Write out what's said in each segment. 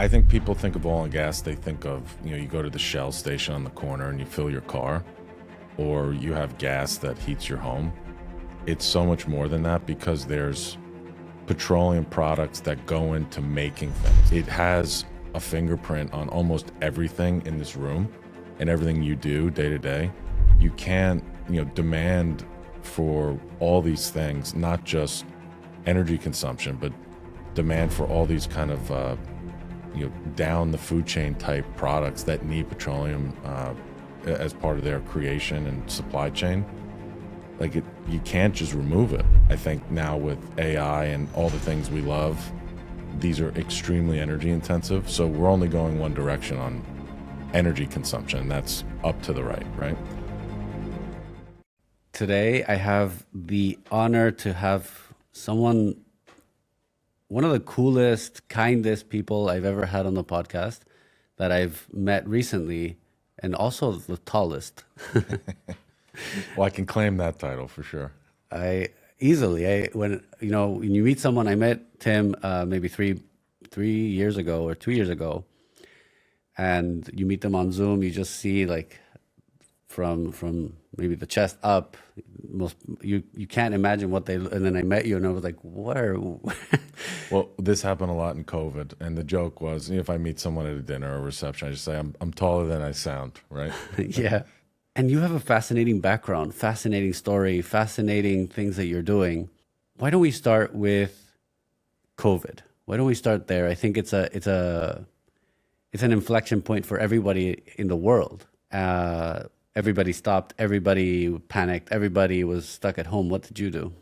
I think people think of oil and gas, they think of, you go to the Shell station on the corner and you fill your car, or you have gas that heats your home. It's so much more than that because there's petroleum products that go into making things. It has a fingerprint on almost everything in this room and everything you do day to day. You can't, demand for all these things, not just energy consumption, but demand for all these kind of, down the food chain type products that need petroleum as part of their creation and supply chain. You can't just remove it. I think now with AI and all the things we love, these are extremely energy intensive. So we're only going one direction on energy consumption, and that's up to the right? Today, I have the honor to have one of the coolest, kindest people I've ever had on the podcast that I've met recently, and also the tallest. Well, I can claim that title for sure. When you meet someone, I met Tim maybe 3 years ago or 2 years ago, and you meet them on Zoom, you just see from maybe the chest up, you can't imagine what and then I met you and I was like, where? Well, this happened a lot in COVID, and the joke was, if I meet someone at a dinner or a reception, I just say, I'm taller than I sound, right? Yeah. And you have a fascinating background, fascinating story, fascinating things that you're doing. Why don't we start with COVID? Why don't we start there? I think it's an inflection point for everybody in the world. Everybody stopped, everybody panicked, everybody was stuck at home. What did you do?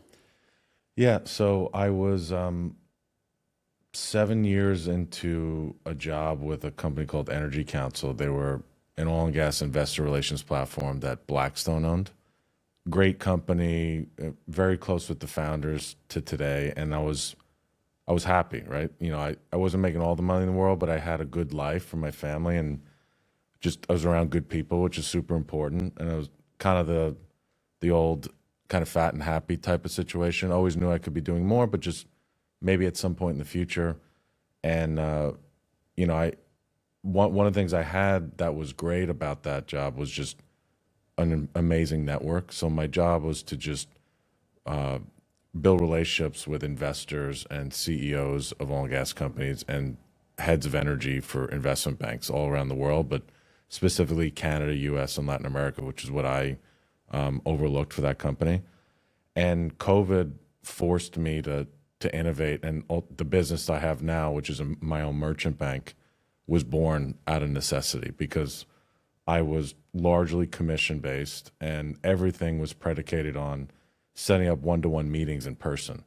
Yeah, so I was 7 years into a job with a company called Energy Council. They were an oil and gas investor relations platform that Blackstone owned. Great company, very close with the founders to today, and I was happy, right? I wasn't making all the money in the world, but I had a good life for my family, and I was around good people, which is super important. And I was kind of the old kind of fat and happy type of situation. Always knew I could be doing more, but just maybe at some point in the future. And one of the things I had that was great about that job was just an amazing network. So my job was to just build relationships with investors and CEOs of oil and gas companies and heads of energy for investment banks all around the world, but specifically Canada, US, and Latin America, which is what I overlooked for that company. And COVID forced me to innovate, and the business I have now, which is my own merchant bank, was born out of necessity because I was largely commission-based, and everything was predicated on setting up one-to-one meetings in person,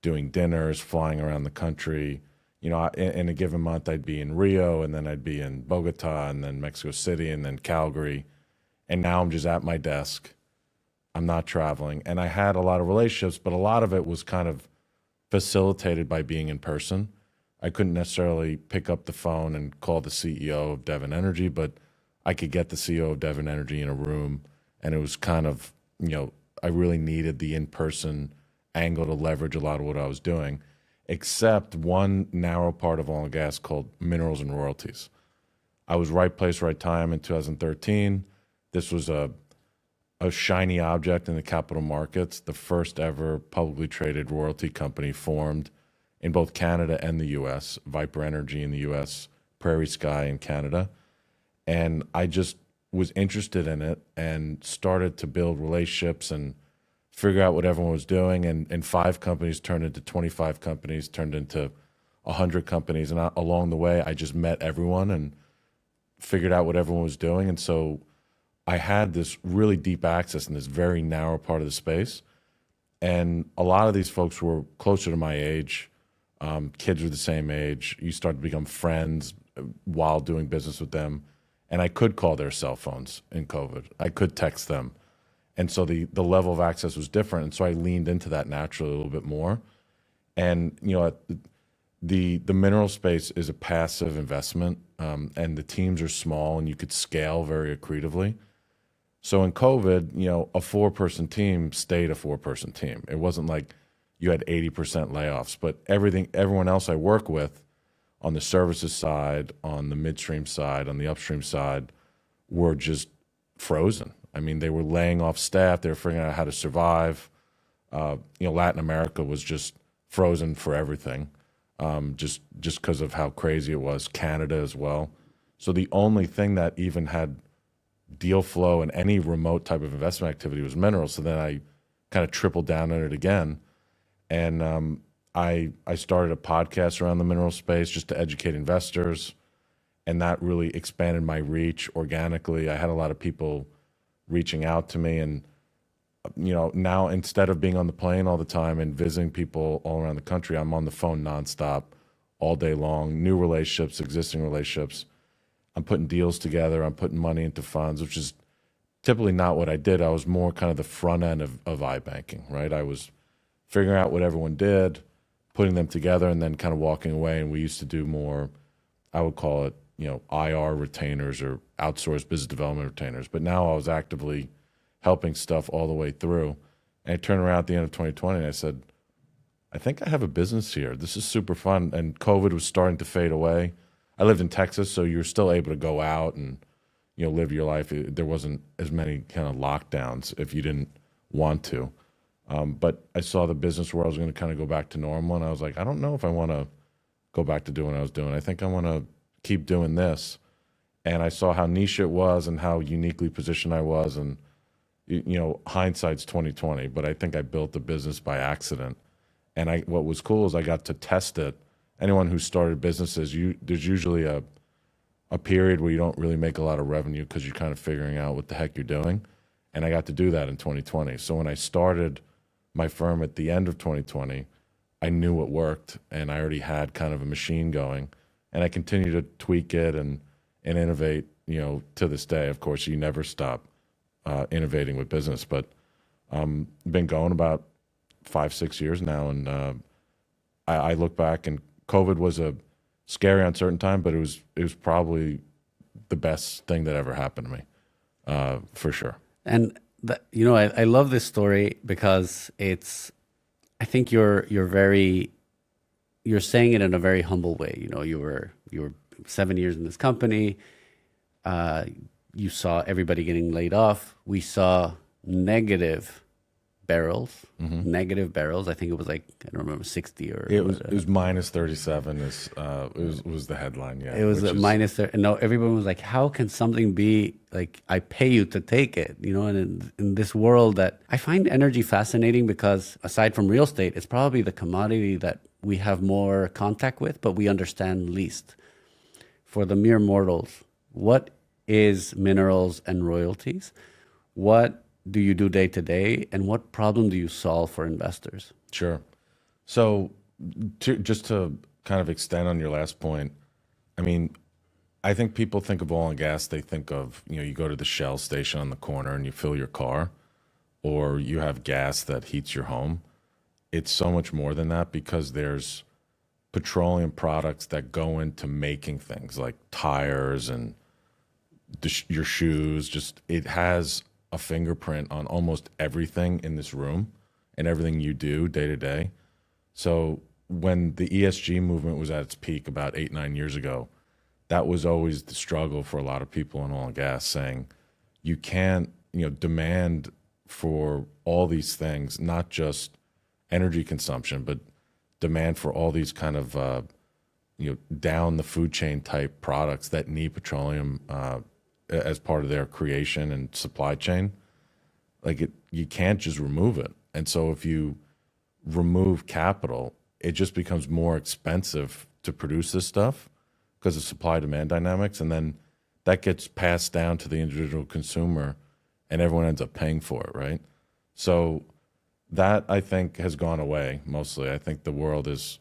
doing dinners, flying around the country. In a given month, I'd be in Rio, and then I'd be in Bogota, and then Mexico City, and then Calgary. And now I'm just at my desk. I'm not traveling. And I had a lot of relationships, but a lot of it was kind of facilitated by being in person. I couldn't necessarily pick up the phone and call the CEO of Devon Energy, but I could get the CEO of Devon Energy in a room. And it was kind of, I really needed the in-person angle to leverage a lot of what I was doing, except one narrow part of oil and gas called minerals and royalties. I was right place, right time in 2013. This was a shiny object in the capital markets, the first ever publicly traded royalty company formed in both Canada and the US, Viper Energy in the US, Prairie Sky in Canada. And I just was interested in it and started to build relationships and figure out what everyone was doing. And 5 companies turned into 25 companies, turned into 100 companies. And along the way, I just met everyone and figured out what everyone was doing. And so I had this really deep access in this very narrow part of the space. And a lot of these folks were closer to my age. Kids were the same age. You start to become friends while doing business with them. And I could call their cell phones in COVID. I could text them. And so the level of access was different. And so I leaned into that naturally a little bit more. And, the mineral space is a passive investment, and the teams are small and you could scale very accretively. So in COVID, a 4-person team stayed a 4-person team. It wasn't like you had 80% layoffs, but everyone else I work with on the services side, on the midstream side, on the upstream side, were just frozen. I mean, they were laying off staff. They were figuring out how to survive. Latin America was just frozen for everything, just because of how crazy it was. Canada as well. So the only thing that even had deal flow and any remote type of investment activity was minerals. So then I kind of tripled down on it again, and I started a podcast around the mineral space just to educate investors, and that really expanded my reach organically. I had a lot of people reaching out to me, and now instead of being on the plane all the time and visiting people all around the country, I'm on the phone nonstop all day long. New relationships, existing relationships. I'm putting deals together. I'm putting money into funds, which is typically not what I did. I was more kind of the front end of iBanking, right? I was figuring out what everyone did, putting them together, and then kind of walking away. And we used to do more, I would call it, IR retainers or outsourced business development retainers. But now I was actively helping stuff all the way through. And I turned around at the end of 2020 and I said, I think I have a business here. This is super fun. And COVID was starting to fade away. I lived in Texas, so you were still able to go out and live your life. There wasn't as many kind of lockdowns if you didn't want to. But I saw the business where I was going to kind of go back to normal, and I was like, I don't know if I want to go back to doing what I was doing. I think I want to keep doing this. And I saw how niche it was and how uniquely positioned I was, and hindsight's 2020. But I think I built the business by accident. And what was cool is I got to test it. Anyone who started businesses, there's usually a period where you don't really make a lot of revenue because you're kind of figuring out what the heck you're doing. And I got to do that in 2020. So when I started my firm at the end of 2020, I knew it worked, and I already had kind of a machine going. And I continue to tweak it and innovate, to this day. Of course, you never stop innovating with business. But been going about 5-6 years now, and I look back, and COVID was a scary, uncertain time, but it was probably the best thing that ever happened to me, for sure. And I love this story because I think you're saying it in a very humble way. You were 7 years in this company. You saw everybody getting laid off. We saw negative barrels. I think it was like, I don't remember, 60 or it was minus 37 was the headline. Yeah, it was minus 30. No, everyone was like, how can something be like, I pay you to take it, and in this world that I find energy fascinating, because aside from real estate, it's probably the commodity that we have more contact with, but we understand least. For the mere mortals, what is minerals and royalties? What do you do day to day, and what problem do you solve for investors? Sure. So just to kind of extend on your last point, I mean, I think people think of oil and gas, they think of, you go to the Shell station on the corner and you fill your car, or you have gas that heats your home. It's so much more than that, because there's petroleum products that go into making things like tires and your shoes. Just, it has a fingerprint on almost everything in this room and everything you do day to day. So when the ESG movement was at its peak about 8-9 years ago, that was always the struggle for a lot of people in oil and gas, saying you can't, demand for all these things, not just energy consumption, but demand for all these kind of, down the food chain type products that need petroleum as part of their creation and supply chain. You can't just remove it. And so if you remove capital, it just becomes more expensive to produce this stuff because of supply demand dynamics. And then that gets passed down to the individual consumer, and everyone ends up paying for it, right? So that, I think, has gone away mostly. I think the world has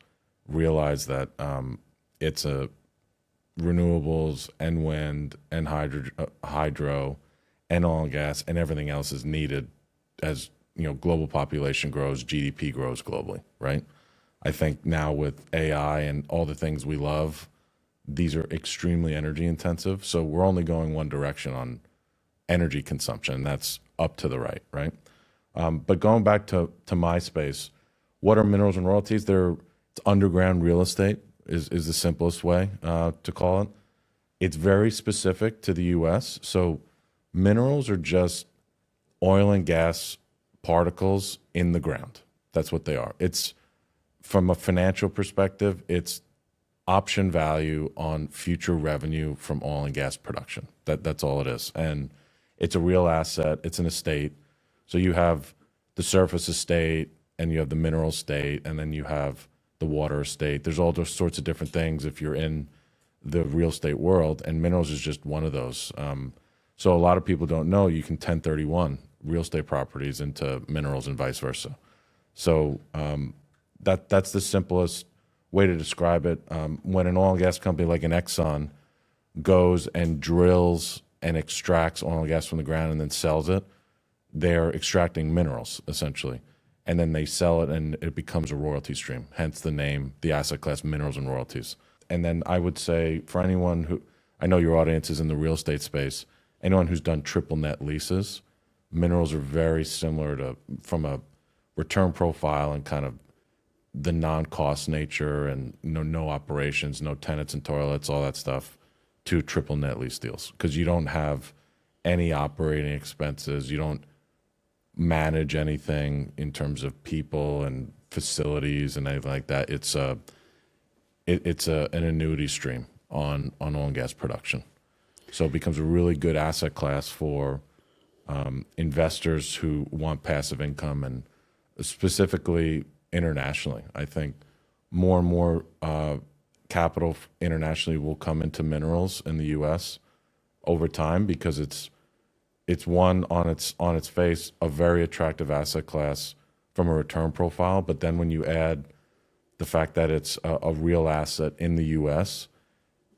realized that it's a renewables and wind and hydro and oil and gas and everything else is needed as global population grows, GDP grows globally, right? I think now with AI and all the things we love, these are extremely energy intensive. So we're only going one direction on energy consumption. That's up to the right, right? But going back to my space, what are minerals and royalties? It's underground real estate. is the simplest way to call it. It's very specific to the U.S. So minerals are just oil and gas particles in the ground. That's what they are. It's from a financial perspective, it's option value on future revenue from oil and gas production. That's all it is. And it's a real asset. It's an estate. So you have the surface estate and you have the mineral estate and then you have the water estate. There's all those sorts of different things if you're in the real estate world, and minerals is just one of those. So a lot of people don't know you can 1031 real estate properties into minerals and vice versa. So that's the simplest way to describe it. When an oil and gas company like an Exxon goes and drills and extracts oil and gas from the ground and then sells it, they're extracting minerals essentially. And then they sell it and it becomes a royalty stream, hence the name, the asset class, minerals and royalties. And then I would say for anyone who, I know your audience is in the real estate space, anyone who's done triple net leases, minerals are very similar to, from a return profile and kind of the non-cost nature and no operations, no tenants and toilets, all that stuff, to triple net lease deals. Because you don't have any operating expenses. You don't manage anything in terms of people and facilities and anything like that. It's an annuity stream on oil and gas production. So it becomes a really good asset class for investors who want passive income, and specifically internationally. I think more and more capital internationally will come into minerals in the U.S. over time because it's one on its face a very attractive asset class from a return profile, but then when you add the fact that it's a real asset in the U.S.,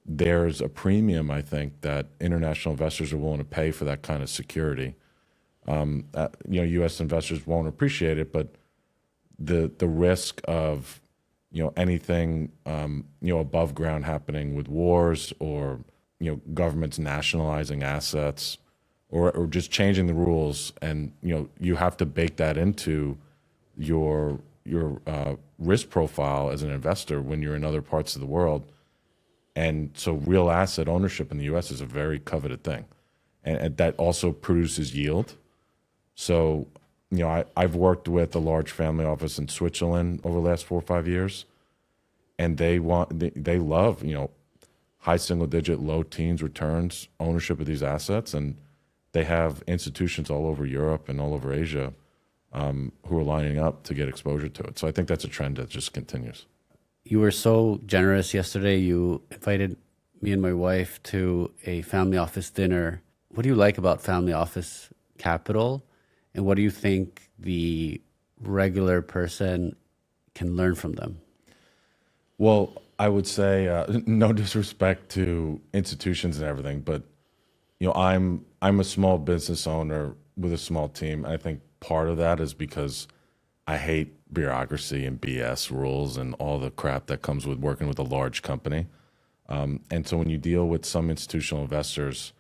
there's a premium, I think, that international investors are willing to pay for that kind of security. U.S. investors won't appreciate it, but the risk of anything above ground happening with wars or governments nationalizing assets or just changing the rules, and you have to bake that into your risk profile as an investor when you're in other parts of the world. And so real asset ownership in the U.S. is a very coveted thing, and that also produces yield. So I've worked with a large family office in Switzerland over the last 4 or 5 years, and they love high single digit, low teens returns ownership of these assets, and they have institutions all over Europe and all over Asia who are lining up to get exposure to it. So I think that's a trend that just continues. You were so generous yesterday. You invited me and my wife to a family office dinner. What do you like about family office capital? And what do you think the regular person can learn from them? Well, I would say no disrespect to institutions and everything, but I'm a small business owner with a small team. I think part of that is because I hate bureaucracy and BS rules and all the crap that comes with working with a large company. And so when you deal with some institutional investors,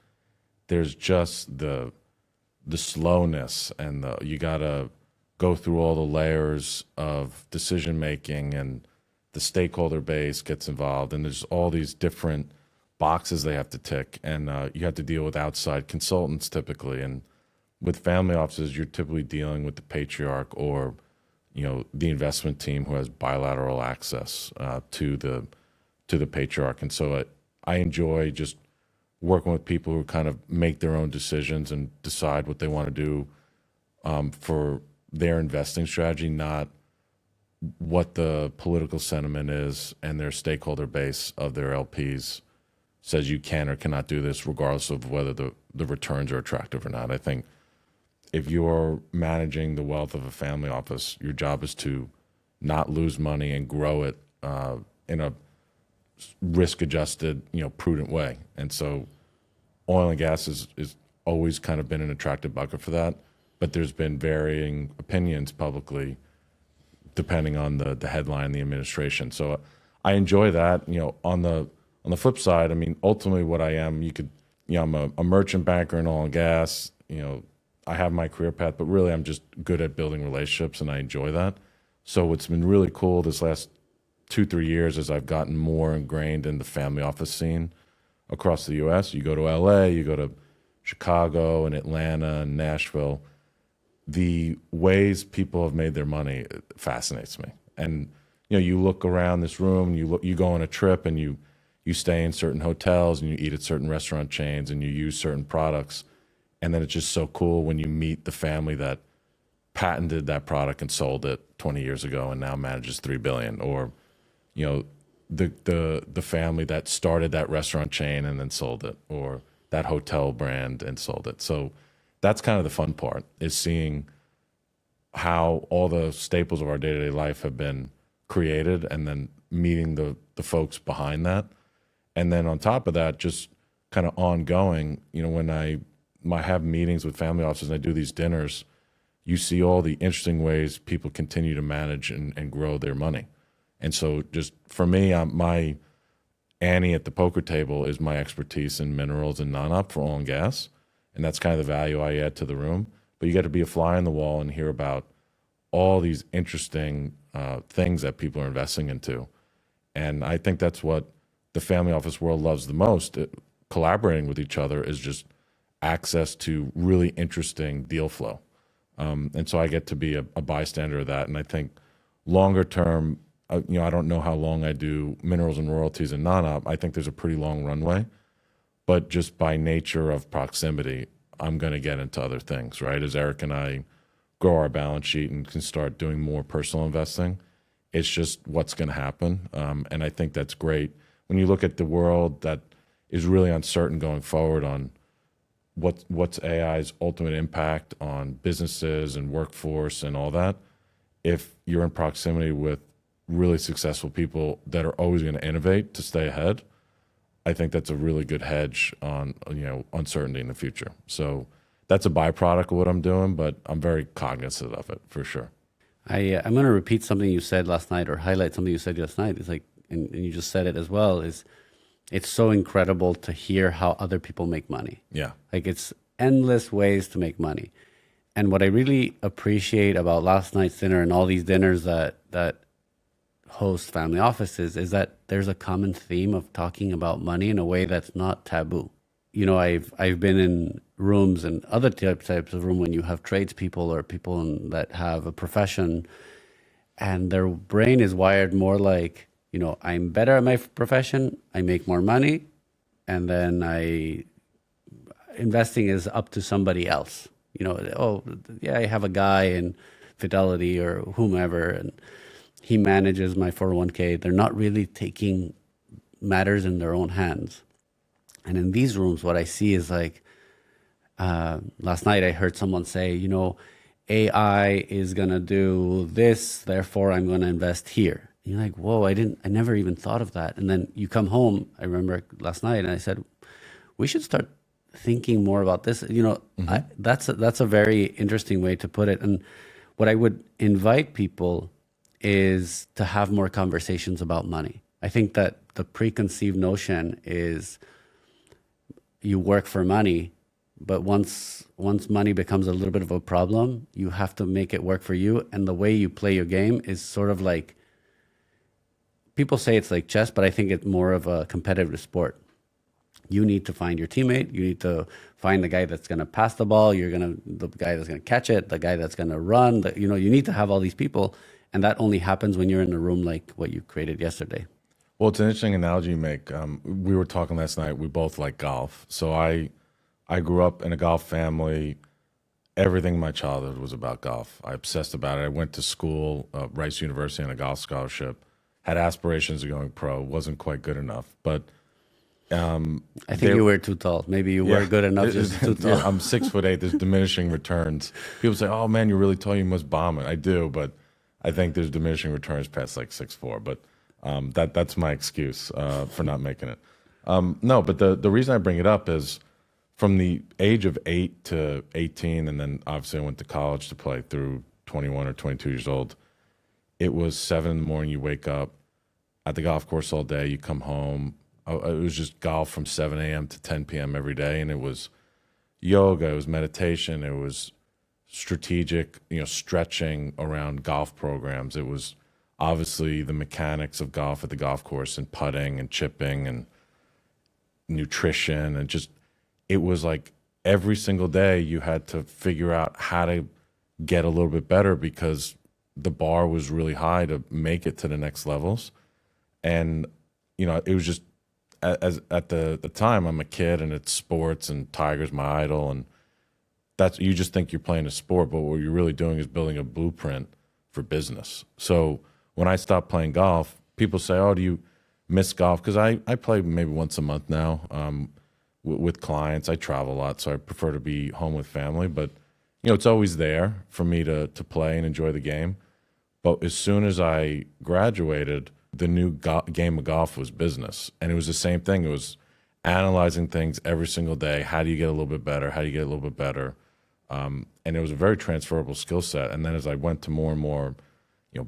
there's just the slowness and you got to go through all the layers of decision making, and the stakeholder base gets involved, and there's all these different boxes they have to tick, and you have to deal with outside consultants typically. And with family offices, you're typically dealing with the patriarch or the investment team who has bilateral access to the patriarch. And so I enjoy just working with people who kind of make their own decisions and decide what they want to do for their investing strategy, not what the political sentiment is and their stakeholder base of their LPs says you can or cannot do this, regardless of whether the returns are attractive or not. I think if you're managing the wealth of a family office, your job is to not lose money and grow it in a risk-adjusted, prudent way. And so oil and gas is always kind of been an attractive bucket for that, but there's been varying opinions publicly depending on the headline, the administration. So I enjoy that. On the flip side, I mean, ultimately what I am, I'm a merchant banker in oil and gas. I have my career path, but really I'm just good at building relationships, and I enjoy that. So what's been really cool this last 2-3 years as I've gotten more ingrained in the family office scene across the U.S. You go to L.A., you go to Chicago and Atlanta and Nashville. The ways people have made their money fascinates me. And you look around this room, you go on a trip, and you stay in certain hotels, and you eat at certain restaurant chains, and you use certain products, and then it's just so cool when you meet the family that patented that product and sold it 20 years ago and now manages $3 billion, or the family that started that restaurant chain and then sold it, or that hotel brand and sold it. So that's kind of the fun part, is seeing how all the staples of our day-to-day life have been created, and then meeting the folks behind that. And then on top of that, just kind of ongoing, when I have meetings with family offices and I do these dinners, you see all the interesting ways people continue to manage and grow their money. And so just for me, my Annie at the poker table is my expertise in minerals and non-op for oil and gas. And that's kind of the value I add to the room. But you get to be a fly on the wall and hear about all these interesting things that people are investing into. And I think that's what the family office world loves the most. Collaborating with each other is just access to really interesting deal flow. And so I get to be a bystander of that. And I think longer term, I don't know how long I do minerals and royalties and non-op. I think there's a pretty long runway. But just by nature of proximity, I'm going to get into other things, right? As Eric and I grow our balance sheet and can start doing more personal investing, it's just what's going to happen. And I think that's great. When you look at the world that is really uncertain going forward on what's AI's ultimate impact on businesses and workforce and all that, if you're in proximity with really successful people that are always going to innovate to stay ahead, I think that's a really good hedge on uncertainty in the future. So that's a byproduct of what I'm doing, but I'm very cognizant of it for sure. I'm going to repeat something you said last night, or highlight something you said last night. It's like, and you just said it as well, it's so incredible to hear how other people make money. Yeah. Like, it's endless ways to make money. And what I really appreciate about last night's dinner and all these dinners that host family offices is that there's a common theme of talking about money in a way that's not taboo. I've been in rooms and other types of room when you have tradespeople or people that have a profession, and their brain is wired more like, I'm better at my profession, I make more money, and then investing is up to somebody else. I have a guy in Fidelity or whomever, and he manages my 401k. They're not really taking matters in their own hands. And in these rooms, what I see is like, last night I heard someone say, AI is going to do this, therefore I'm going to invest here. And you're like, whoa, I never even thought of that. And then you come home, I remember last night, and I said, we should start thinking more about this. That's a very interesting way to put it. And what I would invite people is to have more conversations about money. I think that the preconceived notion is you work for money, but once money becomes a little bit of a problem, you have to make it work for you. And the way you play your game is sort of like, people say it's like chess, but I think it's more of a competitive sport. You need to find your teammate. You need to find the guy that's going to pass the ball. The guy that's going to catch it, the guy that's going to run. You need to have all these people. And that only happens when you're in a room like what you created yesterday. Well, it's an interesting analogy you make. We were talking last night. We both like golf. So I grew up in a golf family. Everything in my childhood was about golf. I obsessed about it. I went to school, Rice University, on a golf scholarship. Had aspirations of going pro. Wasn't quite good enough. But I think you were too tall. Maybe you were good enough, just too tall. Yeah, I'm 6'8". There's diminishing returns. People say, "Oh man, you're really tall. You must bomb it." I do, but I think there's diminishing returns past like 6'4". But that's my excuse for not making it. No, but the reason I bring it up is from the age of 8 to 18, and then obviously I went to college to play through 21 or 22 years old. It was 7 in the morning. You wake up at the golf course all day. You come home. It was just golf from 7 a.m. to 10 p.m. every day, and it was yoga, it was meditation, it was strategic, stretching around golf programs. It was obviously the mechanics of golf at the golf course and putting and chipping and nutrition and just it was like every single day you had to figure out how to get a little bit better because the bar was really high to make it to the next levels. And it was just as at the time I'm a kid and it's sports and Tiger's my idol and that's you just think you're playing a sport, but what you're really doing is building a blueprint for business. So when I stopped playing golf, people say, "Oh, do you miss golf?" Because I play maybe once a month now with clients. I travel a lot, so I prefer to be home with family. But it's always there for me to play and enjoy the game. But as soon as I graduated, the new game of golf was business, and it was the same thing. It was analyzing things every single day. How do you get a little bit better? How do you get a little bit better? And it was a very transferable skill set. And then as I went to more and more,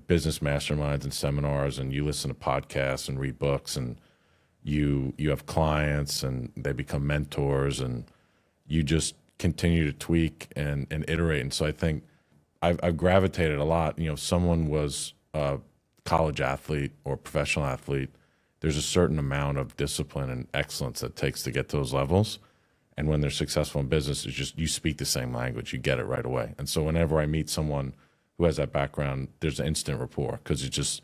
business masterminds and seminars, and you listen to podcasts and read books, and you have clients, and they become mentors, and you just continue to tweak and iterate. And so I think I've gravitated a lot. Someone was a college athlete or professional athlete. There's a certain amount of discipline and excellence that it takes to get to those levels. And when they're successful in business, it's just you speak the same language, you get it right away. And so whenever I meet someone who has that background, there's an instant rapport because it's just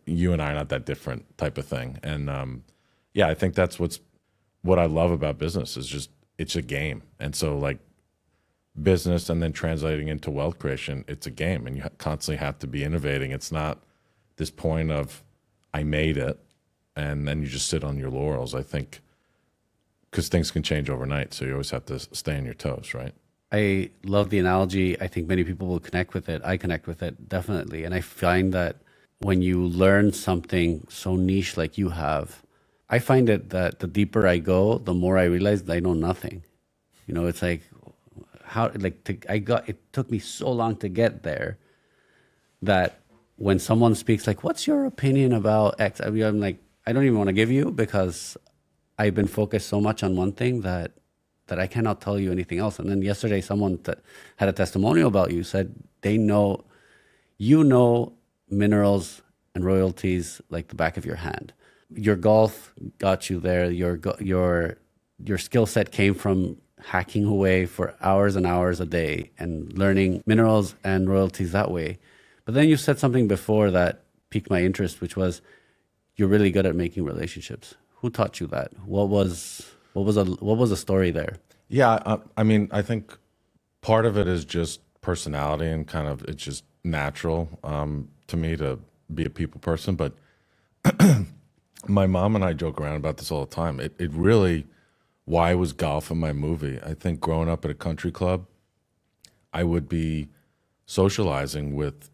you and I are not that different type of thing. And I think that's what I love about business is just it's a game. And so like business and then translating into wealth creation, it's a game, and you constantly have to be innovating. It's not this point of I made it and then you just sit on your laurels. I think because things can change overnight, so you always have to stay on your toes, right? I love the analogy. I think many people will connect with it. I connect with it, definitely. And I find that when you learn something so niche like you have, I find it that the deeper I go, the more I realize that I know nothing. It's like it took me so long to get there that when someone speaks like, "What's your opinion about X?" I'm like, I don't even want to give you because I've been focused so much on one thing that I cannot tell you anything else. And then yesterday, someone had a testimonial about you, said they know, minerals and royalties like the back of your hand. Your golf got you there. Your skill set came from hacking away for hours and hours a day and learning minerals and royalties that way. But then you said something before that piqued my interest, which was you're really good at making relationships. Who taught you that? What was the story there? Yeah, I think part of it is just personality and kind of it's just natural to me to be a people person. But my mom and I joke around about this all the time. It really, why was golf in my movie? I think growing up at a country club, I would be socializing with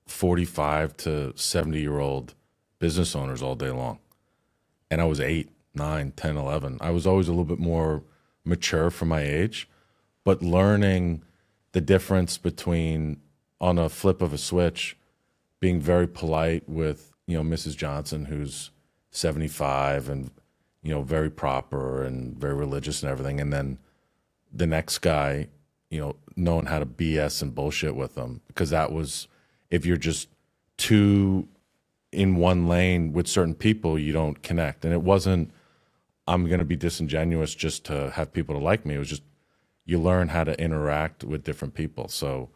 45 to 70-year-old business owners all day long. And I was 8, 9, 10, 11. I was always a little bit more mature for my age, but learning the difference between, on a flip of a switch, being very polite with, Mrs. Johnson, who's 75 and, very proper and very religious and everything. And then the next guy, knowing how to BS and bullshit with them, because that was, if you're just too in one lane with certain people, you don't connect. And it wasn't, I'm going to be disingenuous just to have people to like me. It was just, you learn how to interact with different people. So,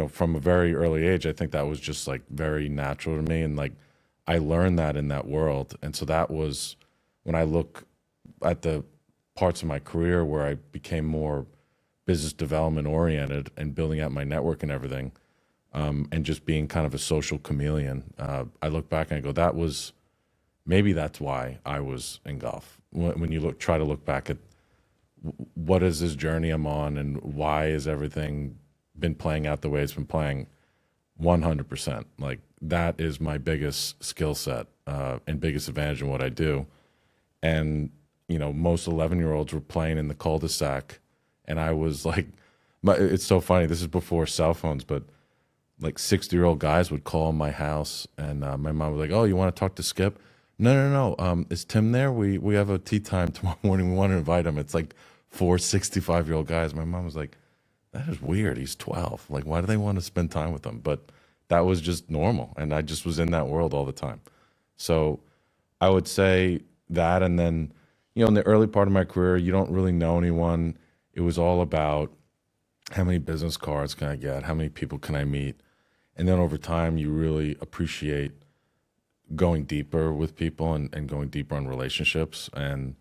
from a very early age, I think that was just like very natural to me. And like, I learned that in that world. And so that was when I look at the parts of my career where I became more business development oriented and building out my network and everything. And just being kind of a social chameleon. I look back and I go, maybe that's why I was in golf. When you try to look back at what is this journey I'm on and why is everything been playing out the way it's been playing, 100%. Like that is my biggest skill set and biggest advantage in what I do. And, most 11-year-olds were playing in the cul-de-sac. And I was like, it's so funny. This is before cell phones, but like 60-year-old guys would call my house, and my mom was like, "Oh, you want to talk to Skip?" No. Is Tim there? We have a tea time tomorrow morning. We want to invite him. It's like 4 65-year-old guys. My mom was like, "That is weird. He's 12. Like, why do they want to spend time with him?" But that was just normal, and I just was in that world all the time. So I would say that, and then in the early part of my career, you don't really know anyone. It was all about how many business cards can I get, how many people can I meet, and then over time, you really appreciate going deeper with people and going deeper on relationships, and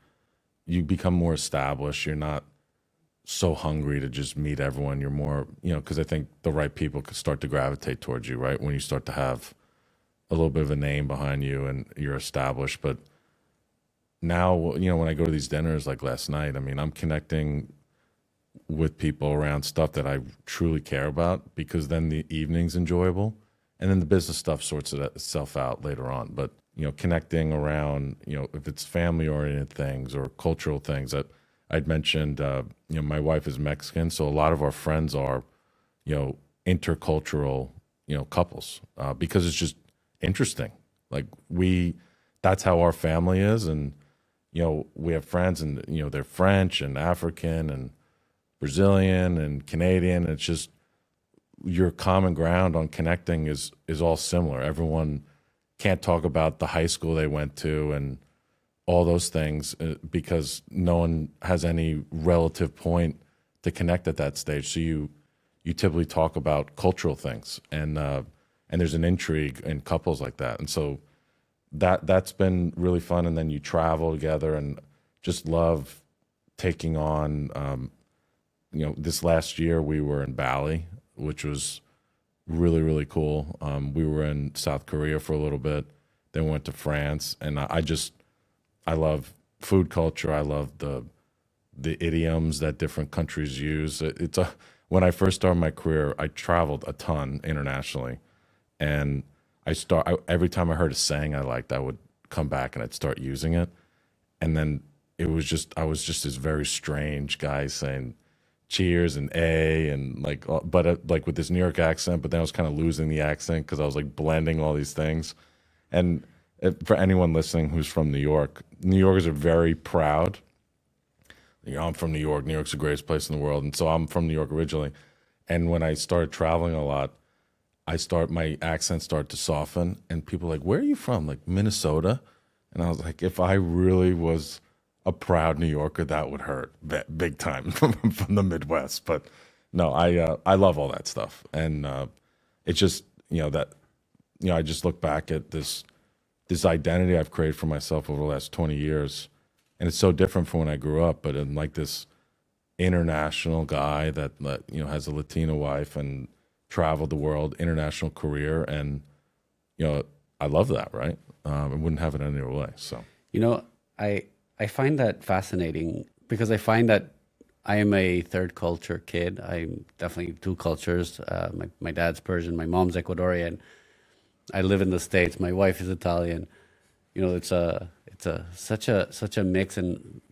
you become more established. You're not so hungry to just meet everyone. You're more, because I think the right people could start to gravitate towards you, right? When you start to have a little bit of a name behind you and you're established. But now, when I go to these dinners like last night, I mean, I'm connecting with people around stuff that I truly care about, because then the evening's enjoyable. And then the business stuff sorts itself out later on. But, connecting around, if it's family oriented things or cultural things that I'd mentioned, my wife is Mexican. So a lot of our friends are, intercultural, couples, because it's just interesting. Like that's how our family is. And, we have friends and, they're French and African and Brazilian and Canadian. It's just your common ground on connecting is all similar. Everyone can't talk about the high school they went to and all those things, because no one has any relative point to connect at that stage. So you typically talk about cultural things, and there's an intrigue in couples like that. And so that's been really fun. And then you travel together, and just love taking on. This last year we were in Bali, which was really, really cool. We were in South Korea for a little bit, then went to France, and I love food culture. I love the idioms that different countries use. When I first started my career, I traveled a ton internationally, and every time I heard a saying I liked, I would come back and I'd start using it, and then I was just this very strange guy saying cheers and and like with this New York accent, but then I was kind of losing the accent because I was like blending all these things. And for anyone listening who's from New York, New Yorkers are very proud. I'm from New York. New York's the greatest place in the world. And so I'm from New York originally. And when I started traveling a lot, my accent started to soften, and people were like, where are you from? Like Minnesota? And I was like, if I really was a proud New Yorker, that would hurt big time from the Midwest. But no, I love all that stuff. And it's just, I just look back at this identity I've created for myself over the last 20 years. And it's so different from when I grew up, but I'm like this international guy that has a Latina wife and traveled the world, international career. And, I love that, right? I wouldn't have it any other way. So, I find that fascinating, because I find that I am a third culture kid. I'm definitely two cultures. My dad's Persian, my mom's Ecuadorian. I live in the States. My wife is Italian. It's such a mix, and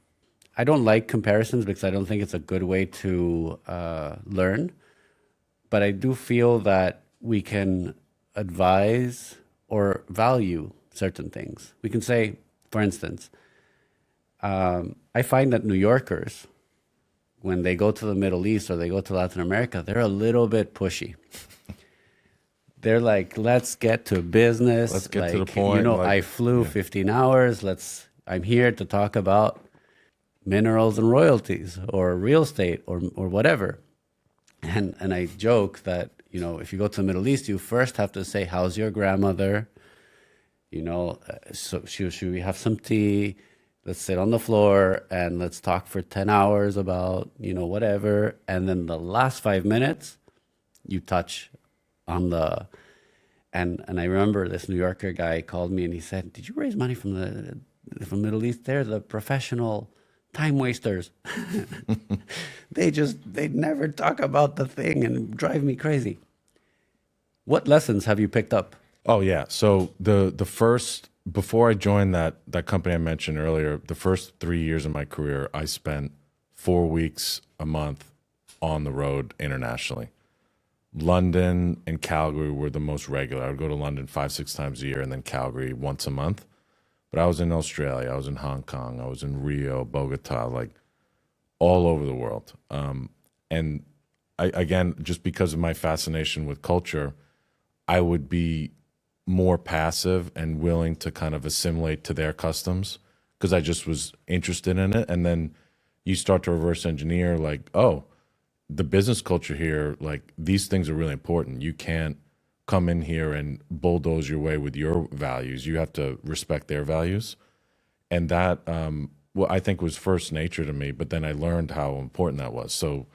I don't like comparisons because I don't think it's a good way to learn. But I do feel that we can advise or value certain things. We can say, for instance, I find that New Yorkers, when they go to the Middle East or they go to Latin America, they're a little bit pushy. They're like, let's get to business. Let's get to the point. I flew 15 hours. I'm here to talk about minerals and royalties or real estate or whatever. And I joke that, if you go to the Middle East, you first have to say, how's your grandmother? So should we have some tea? Let's sit on the floor and let's talk for 10 hours about, whatever. And then the last 5 minutes, you touch on and I remember this New Yorker guy called me and he said, did you raise money from the Middle East? They're the professional time wasters. They never talk about the thing and drive me crazy. What lessons have you picked up? Oh yeah. So before I joined that company I mentioned earlier, the first 3 years of my career, I spent 4 weeks a month on the road internationally. London and Calgary were the most regular. I would go to London 5-6 times a year, and then Calgary once a month. But I was in Australia, I was in Hong Kong, I was in Rio, Bogota, like all over the world. And again, just because of my fascination with culture, I would be more passive and willing to kind of assimilate to their customs because I just was interested in it. And then you start to reverse engineer, like, oh, the business culture here, like these things are really important. You can't come in here and bulldoze your way with your values. You have to respect their values. And that, well, I think was first nature to me, but then I learned how important that was. So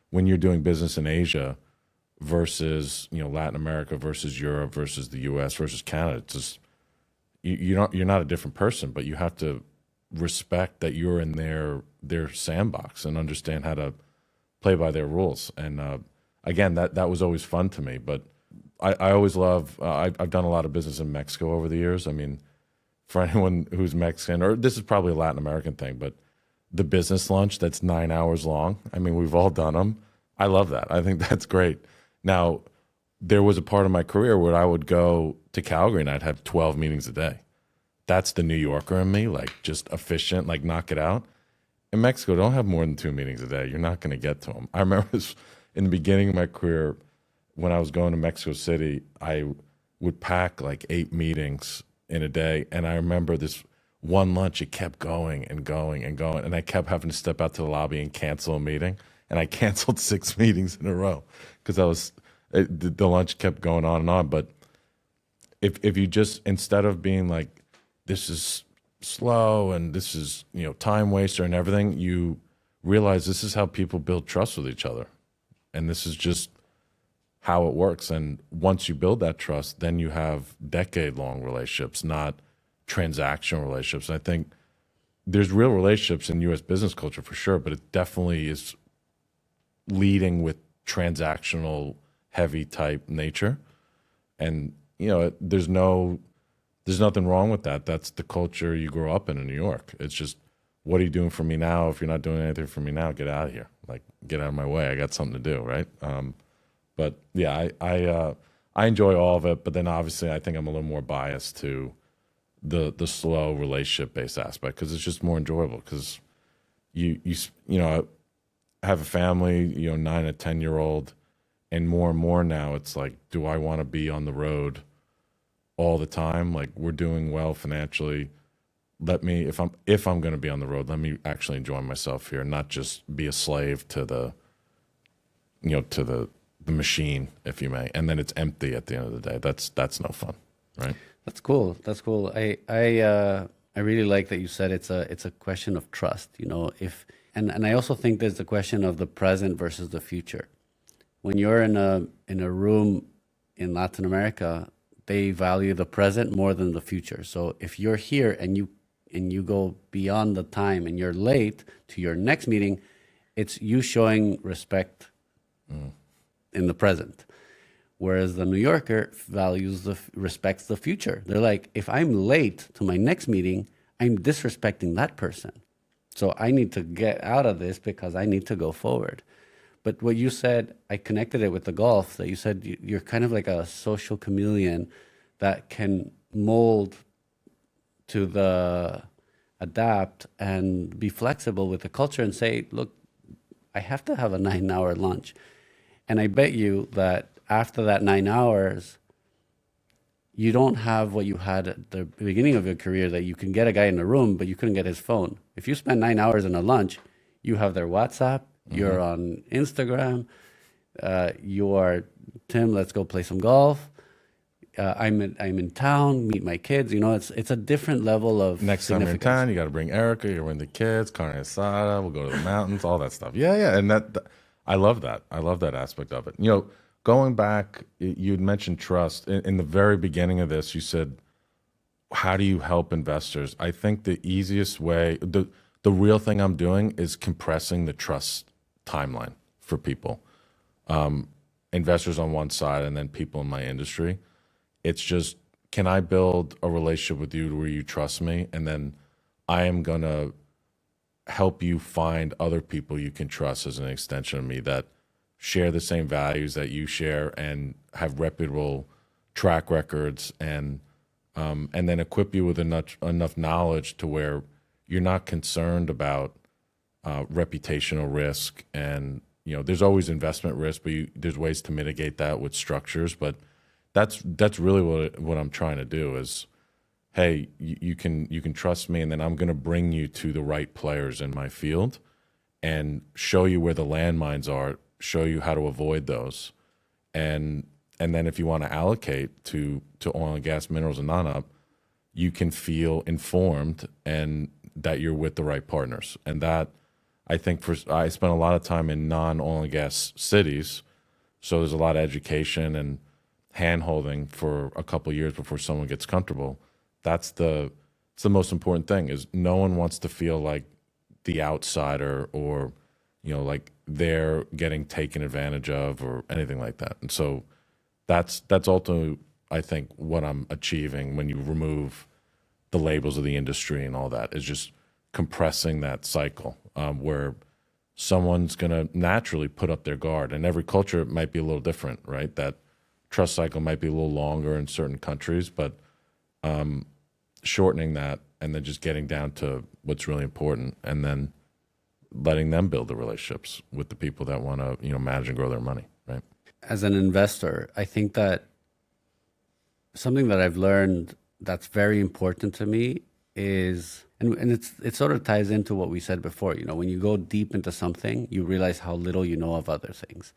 when you're doing business in Asia versus, Latin America versus Europe versus the US versus Canada, it's just, you're not a different person, but you have to respect that you're in their sandbox and understand how to play by their rules. And again, that was always fun to me. But I always love. I've done a lot of business in Mexico over the years. I mean, for anyone who's Mexican, or this is probably a Latin American thing, but the business lunch that's 9 hours long. I mean, we've all done them. I love that. I think that's great. Now, there was a part of my career where I would go to Calgary and I'd have 12 meetings a day. That's the New Yorker in me, like just efficient, like knock it out. In Mexico, don't have more than 2 meetings a day. You're not going to get to them. I remember this, in the beginning of my career, when I was going to Mexico City, I would pack like 8 meetings in a day. And I remember this one lunch, it kept going and going and going. And I kept having to step out to the lobby and cancel a meeting. And I canceled 6 meetings in a row because the lunch kept going on and on. But if you just, instead of being like, this is slow and this is, time waster and everything, you realize this is how people build trust with each other. And this is just how it works. And once you build that trust, then you have decade-long relationships, not transactional relationships. And I think there's real relationships in U.S. business culture for sure, but it definitely is leading with transactional, heavy type nature. And, there's nothing wrong with that. That's the culture you grow up in New York. It's just, what are you doing for me now? If you're not doing anything for me now, get out of here. Like, get out of my way. I got something to do, right? But yeah, I enjoy all of it. But then obviously, I think I'm a little more biased to the slow relationship based aspect because it's just more enjoyable. Because you have a family, 9 and 10-year-old, and more now, it's like, do I want to be on the road all the time? Like, we're doing well financially. Let me, if I'm going to be on the road, let me actually enjoy myself here, not just be a slave to the machine, if you may. And then it's empty at the end of the day. That's no fun, right? That's cool. That's cool. I really like that you said it's a question of trust. And I also think there's the question of the present versus the future. When you're in a room in Latin America, they value the present more than the future. So if you're here and you go beyond the time and you're late to your next meeting, it's you showing respect in the present. Whereas the New Yorker respects the future. They're like, if I'm late to my next meeting, I'm disrespecting that person. So I need to get out of this because I need to go forward. But what you said, I connected it with the golf, that you said you're kind of like a social chameleon that can mold to adapt and be flexible with the culture and say, look, I have to have a 9-hour lunch. And I bet you that after that 9 hours, you don't have what you had at the beginning of your career, that you can get a guy in a room, but you couldn't get his phone. If you spend 9 hours in a lunch, you have their WhatsApp, you're on Instagram, you are, Tim, let's go play some golf. I'm in town, meet my kids. It's a different level of Next time you're in town, you got to bring Erica, you're with the kids, carne asada, we'll go to the mountains, all that stuff. Yeah. And I love that. I love that aspect of it. Going back, you'd mentioned trust. In the very beginning of this, you said, how do you help investors? I think the easiest way, the real thing I'm doing is compressing the trust timeline for people. Investors on one side and then people in my industry. It's just, can I build a relationship with you where you trust me? And then I am going to help you find other people you can trust as an extension of me that share the same values that you share and have reputable track records, and then equip you with enough knowledge to where you're not concerned about reputational risk. And there's always investment risk, but there's ways to mitigate that with structures. But that's really what I'm trying to do is, hey, you can trust me, and then I'm going to bring you to the right players in my field and show you where the landmines are, show you how to avoid those, and then if you want to allocate to oil and gas, minerals, and non-op, you can feel informed and that you're with the right partners. And that, I think, I spent a lot of time in non-oil and gas cities, so there's a lot of education and hand-holding for a couple of years before someone gets comfortable. It's the most important thing, is no one wants to feel like the outsider, or like they're getting taken advantage of or anything like that. And so that's ultimately, I think, what I'm achieving when you remove the labels of the industry and all that, is just compressing that cycle, where someone's going to naturally put up their guard. And every culture might be a little different, right? That trust cycle might be a little longer in certain countries, but shortening that and then just getting down to what's really important, and then letting them build the relationships with the people that want to manage and grow their money, right? As an investor, I think that something that I've learned that's very important to me is, and it sort of ties into what we said before, when you go deep into something, you realize how little you know of other things.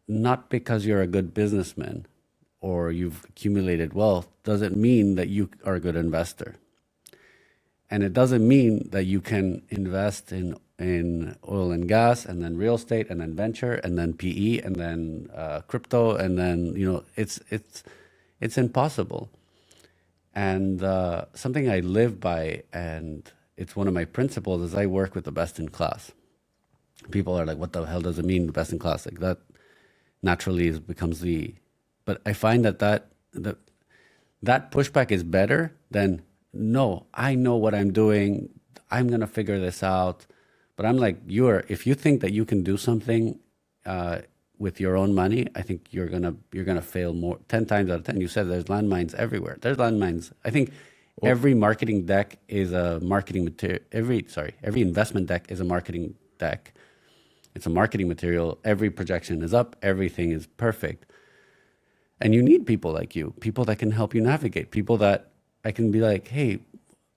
Not because you're a good businessman or you've accumulated wealth doesn't mean that you are a good investor. And it doesn't mean that you can invest in oil and gas, and then real estate, and then venture, and then PE, and then crypto, and then it's impossible. And something I live by, and it's one of my principles, is I work with the best in class. People are like, "What the hell does it mean, the best in class?" Like that naturally becomes the. But I find that pushback is better than, no, I know what I'm doing, I'm gonna figure this out. But I'm like, if you think that you can do something with your own money, I think you're gonna fail more 10 times out of 10. You said there's landmines everywhere. There's landmines. I think every marketing deck is a marketing material. Every investment deck is a marketing deck. It's a marketing material. Every projection is up. Everything is perfect. And you need people like you, people that can help you navigate, people that I can be like, "Hey,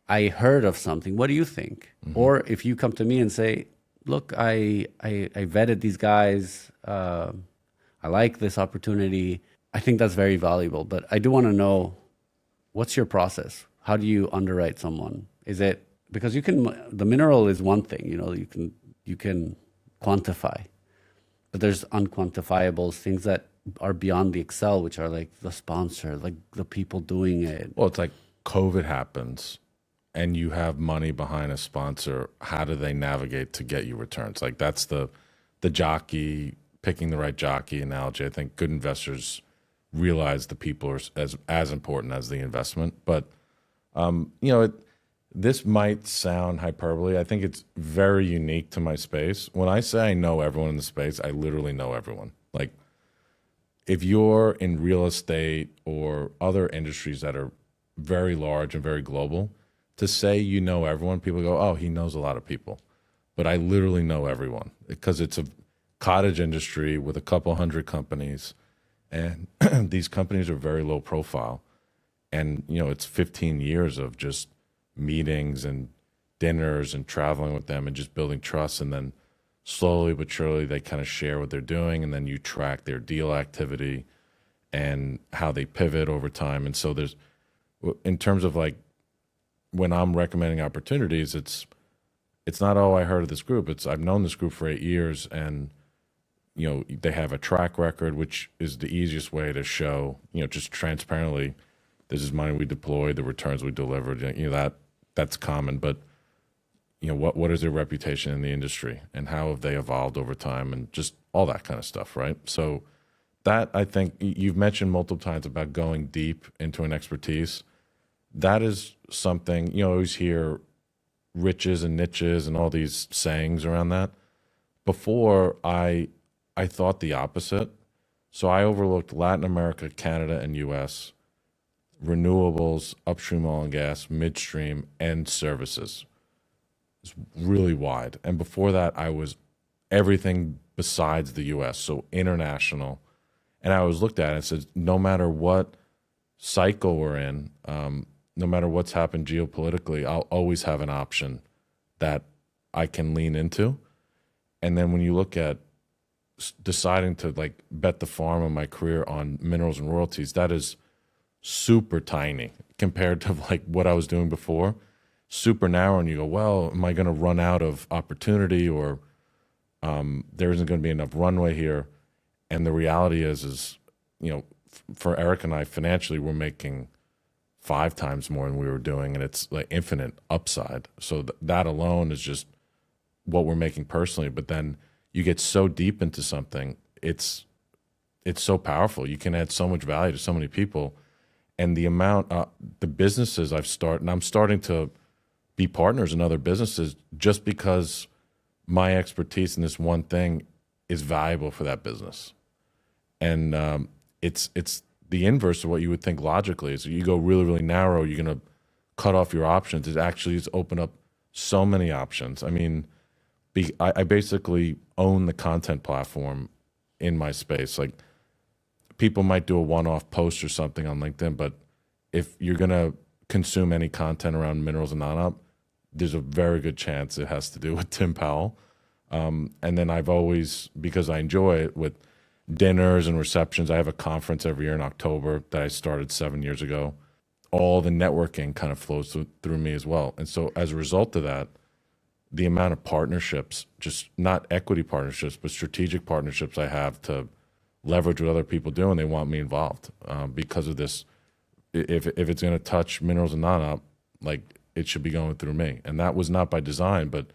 I heard of something. What do you think?" Mm-hmm. Or if you come to me and say, "Look, I vetted these guys. I like this opportunity." I think that's very valuable. But I do want to know, what's your process? How do you underwrite someone? Is it because the mineral is one thing, you can quantify, but there's unquantifiables, things that are beyond the Excel, which are like the sponsor, like the people doing it. Well, it's like COVID happens and you have money behind a sponsor. How do they navigate to get you returns? Like that's the jockey, picking the right jockey analogy. I think good investors realize the people are as important as the investment. But this might sound hyperbole. I think it's very unique to my space. When I say I know everyone in the space, I literally know everyone. Like, if you're in real estate or other industries that are very large and very global, to say you know everyone, people go, "Oh, he knows a lot of people." But I literally know everyone, because it's a cottage industry with a couple hundred companies, and these companies are very low profile. And, it's 15 years of just meetings and dinners and traveling with them and just building trust, and then slowly but surely they kind of share what they're doing, and then you track their deal activity and how they pivot over time. And so in terms of like, when I'm recommending opportunities, it's not, "Oh, I heard of this group." It's, I've known this group for 8 years, and they have a track record, which is the easiest way to show, just transparently, this is money we deployed, the returns we delivered. That's common, but what is their reputation in the industry, and how have they evolved over time, and just all that kind of stuff, right? So that, I think, you've mentioned multiple times about going deep into an expertise. That is something, you always hear riches and niches and all these sayings around that. Before, I thought the opposite. So I overlooked Latin America, Canada, and US, renewables, upstream oil and gas, midstream, and services. It's really wide. And before that, I was everything besides the US, so international. And I always looked at it and said, no matter what cycle we're in, no matter what's happened geopolitically, I'll always have an option that I can lean into. And then when you look at deciding to like bet the farm of my career on minerals and royalties, that is super tiny compared to like what I was doing before. Super narrow, and you go, well, am I going to run out of opportunity, or there isn't going to be enough runway here? And the reality is, you know, for Eric and I, financially, we're making 5 times more than we were doing, and it's like infinite upside. So that alone is just what we're making personally. But then you get so deep into something, it's so powerful. You can add so much value to so many people, and the amount, the businesses I'm starting to be partners in other businesses just because my expertise in this one thing is valuable for that business. And it's the inverse of what you would think logically. Is you go really, really narrow, you're going to cut off your options. It actually has opened up so many options. I mean, I basically own the content platform in my space. Like, people might do a one-off post or something on LinkedIn, but if you're going to consume any content around minerals and non-op, there's a very good chance it has to do with Tim Powell. And then I've always, because I enjoy it, with dinners and receptions. I have a conference every year in October that I started 7 years ago. All the networking kind of flows through me as well. And so as a result of that, the amount of partnerships, just not equity partnerships, but strategic partnerships I have to leverage what other people do, and they want me involved because of this. If it's going to touch minerals and non-op, like, it should be going through me. And that was not by design, but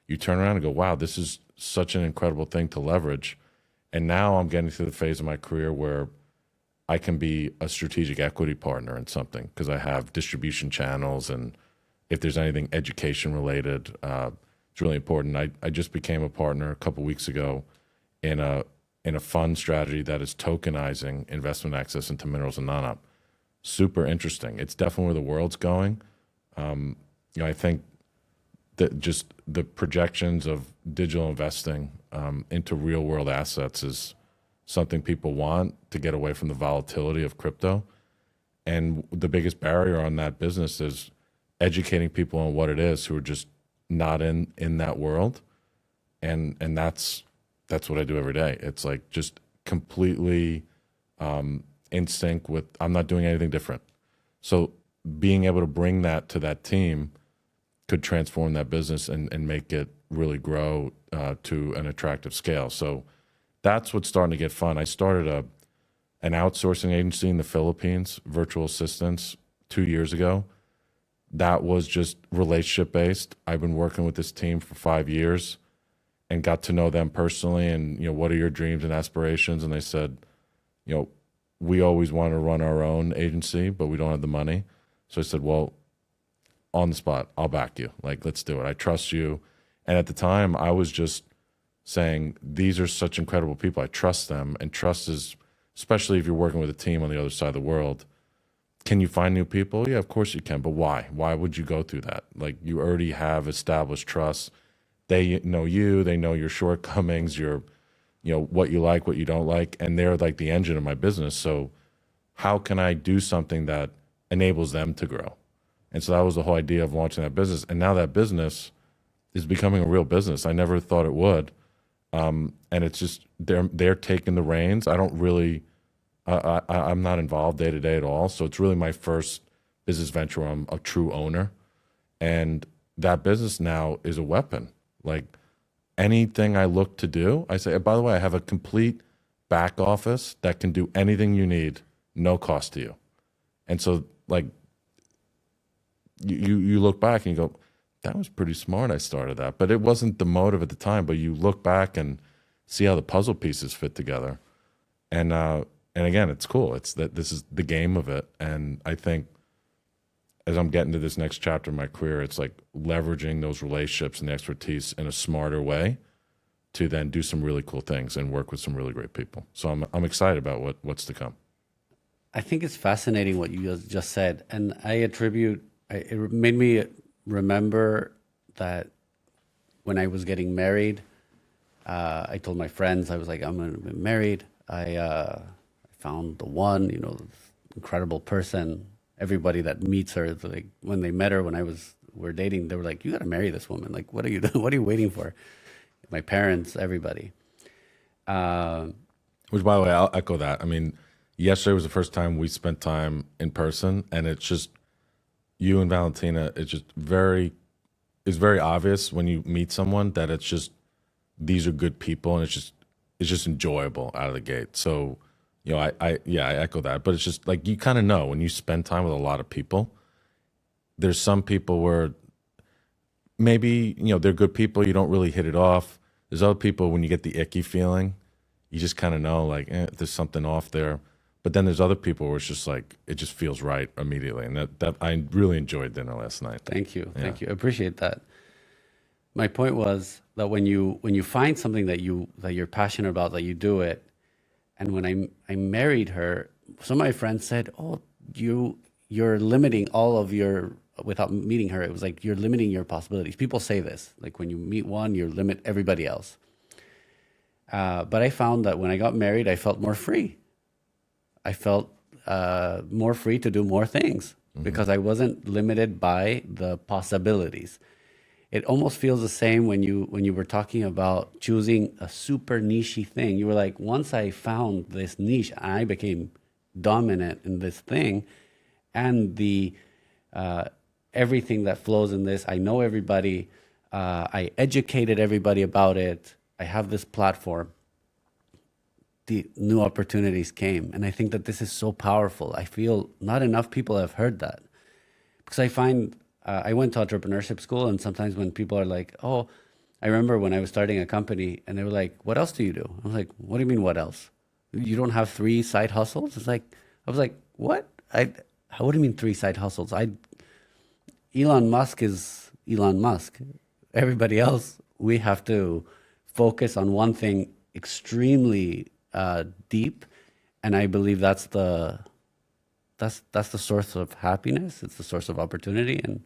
you turn around and go, wow, this is such an incredible thing to leverage. And now I'm getting to the phase of my career where I can be a strategic equity partner in something because I have distribution channels, and if there's anything education related, it's really important. I just became a partner a couple weeks ago in a fund strategy that is tokenizing investment access into minerals and non-op. Super interesting. It's definitely where the world's going. I think that just the projections of digital investing into real world assets is something people want to get away from the volatility of crypto. And the biggest barrier on that business is educating people on what it is who are just not in that world. And that's what I do every day. It's like just completely in sync with, I'm not doing anything different. So being able to bring that to that team could transform that business and make it really grow to an attractive scale. So that's what's starting to get fun. I started an outsourcing agency in the Philippines, virtual assistants, 2 years ago. That was just relationship based. I've been working with this team for 5 years and got to know them personally. And, what are your dreams and aspirations? And they said, we always want to run our own agency, but we don't have the money. So I said, well, on the spot, I'll back you. Like, let's do it. I trust you. And at the time, I was just saying, these are such incredible people. I trust them. And trust is, especially if you're working with a team on the other side of the world, can you find new people? Yeah, of course you can. But why? Why would you go through that? Like, you already have established trust. They know you. They know your shortcomings, your, what you like, what you don't like. And they're like the engine of my business. So how can I do something that enables them to grow? And so that was the whole idea of launching that business. And now that business is becoming a real business. I never thought it would. And it's just, they're taking the reins. I don't really, I'm not involved day to day at all. So it's really my first business venture where I'm a true owner. And that business now is a weapon. Like, anything I look to do, I say, by the way, I have a complete back office that can do anything you need, no cost to you. And so, like, you look back and you go, that was pretty smart. I started that, but it wasn't the motive at the time. But you look back and see how the puzzle pieces fit together, and again, it's cool. It's that this is the game of it, and I think as I'm getting to this next chapter of my career, it's like leveraging those relationships and expertise in a smarter way to then do some really cool things and work with some really great people. So I'm excited about what's to come. I think it's fascinating what you just said, and it made me remember that when I was getting married, I told my friends, I was like, I'm going to be married. found the one, this incredible person. Everybody that meets her, it's like when they met her, we're dating, they were like, you got to marry this woman. Like, what are you doing? What are you waiting for? My parents, everybody. Which, by the way, I'll echo that. I mean, yesterday was the first time we spent time in person, and it's just you and Valentina. It's very obvious when you meet someone that it's just these are good people, and it's just enjoyable out of the gate. So, I echo that. But it's just like you kind of know when you spend time with a lot of people. There's some people where maybe they're good people, you don't really hit it off. There's other people when you get the icky feeling, you just kind of know like there's something off there. But then there's other people where it's just like it just feels right immediately, and that I really enjoyed dinner last night. Thank you. I appreciate that. My point was that when you find something that you're passionate about, that you do it. And when I married her, some of my friends said, "Oh, you're limiting all of your," without meeting her, it was like you're limiting your possibilities. People say this, like when you meet one, you limit everybody else. But I found that when I got married, I felt more free. I felt more free to do more things because I wasn't limited by the possibilities. It almost feels the same when you were talking about choosing a super niche thing. You were like, once I found this niche, I became dominant in this thing, and the everything that flows in this. I know everybody. I educated everybody about it. I have this platform. The new opportunities came, and I think that this is so powerful. I feel not enough people have heard that, because I find I went to entrepreneurship school, and sometimes when people are like, "Oh," I remember when I was starting a company, and they were like, "What else do you do?" I was like, "What do you mean, what else? You don't have 3 side hustles?" It's like I was like, "What? What do you mean 3 side hustles? Elon Musk is Elon Musk. Everybody else, we have to focus on one thing extremely deep, and I believe that's the source of happiness. It's the source of opportunity, and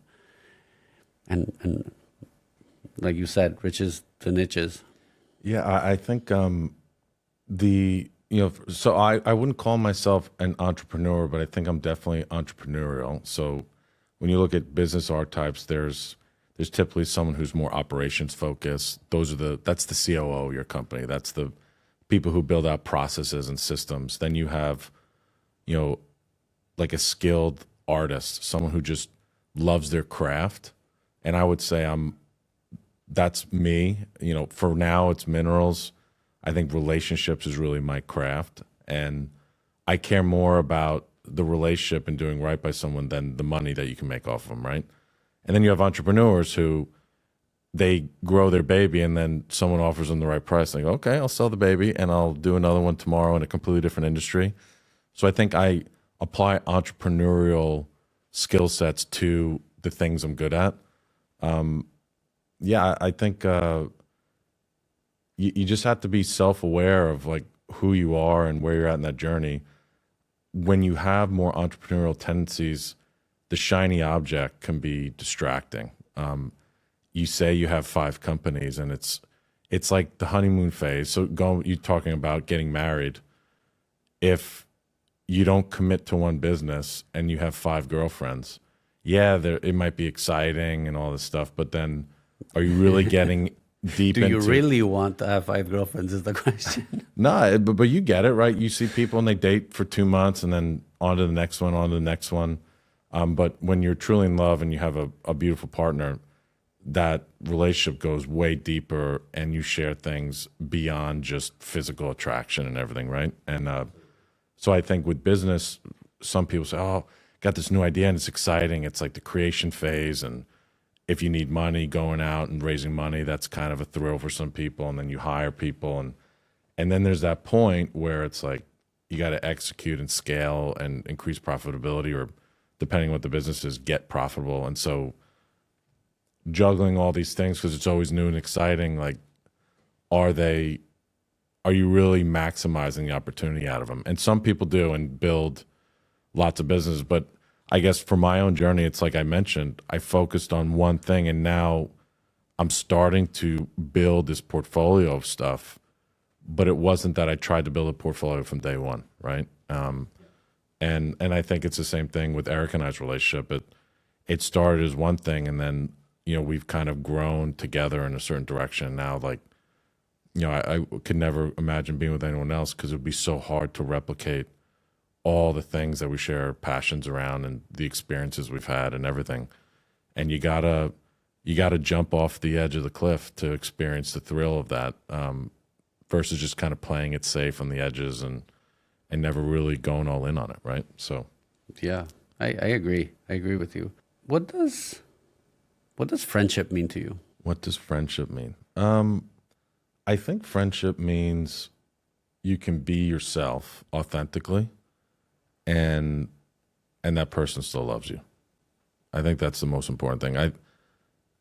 like you said, riches to niches. Yeah, I think so I wouldn't call myself an entrepreneur, but I think I'm definitely entrepreneurial. So when you look at business archetypes, there's typically someone who's more operations focused. That's the COO of your company. That's the people who build out processes and systems. Then you have, like a skilled artist, someone who just loves their craft. And I would say that's me. For now it's minerals. I think relationships is really my craft, and I care more about the relationship and doing right by someone than the money that you can make off of them, right? And then you have entrepreneurs who they grow their baby, and then someone offers them the right price. They go, okay, I'll sell the baby and I'll do another one tomorrow in a completely different industry. So I think I apply entrepreneurial skill sets to the things I'm good at. I think you just have to be self-aware of like who you are and where you're at in that journey. When you have more entrepreneurial tendencies, the shiny object can be distracting. You say you have 5 companies, and it's like the honeymoon phase. So you're talking about getting married. If you don't commit to one business and you have 5 girlfriends, it might be exciting and all this stuff, but then are you really getting deep Do into... you really want to have 5 girlfriends is the question. No, but you get it, right? You see people and they date for 2 months and then on to the next one, on to the next one. But when you're truly in love and you have a beautiful partner, that relationship goes way deeper, and you share things beyond just physical attraction and everything, right? And so I think with business, some people say, oh, got this new idea and it's exciting. It's like the creation phase, and if you need money, going out and raising money, that's kind of a thrill for some people. And then you hire people, and then there's that point where it's like you got to execute and scale and increase profitability, or depending on what the business is, get profitable. And so juggling all these things, because it's always new and exciting, like are you really maximizing the opportunity out of them? And some people do and build lots of business, but I guess for my own journey, it's like I mentioned, I focused on one thing, and now I'm starting to build this portfolio of stuff but it wasn't that I tried to build a portfolio from day one, right? And I think it's the same thing with Eric and I's relationship. It started as one thing, and then we've kind of grown together in a certain direction. Now, like I could never imagine being with anyone else because it would be so hard to replicate all the things that we share passions around and the experiences we've had and everything. And you gotta jump off the edge of the cliff to experience the thrill of that, versus just kind of playing it safe on the edges and never really going all in on it, right? So Yeah, I agree. I agree with you. What does friendship mean to you? what does friendship mean? I think friendship means you can be yourself authentically, and that person still loves you. I think that's the most important thing.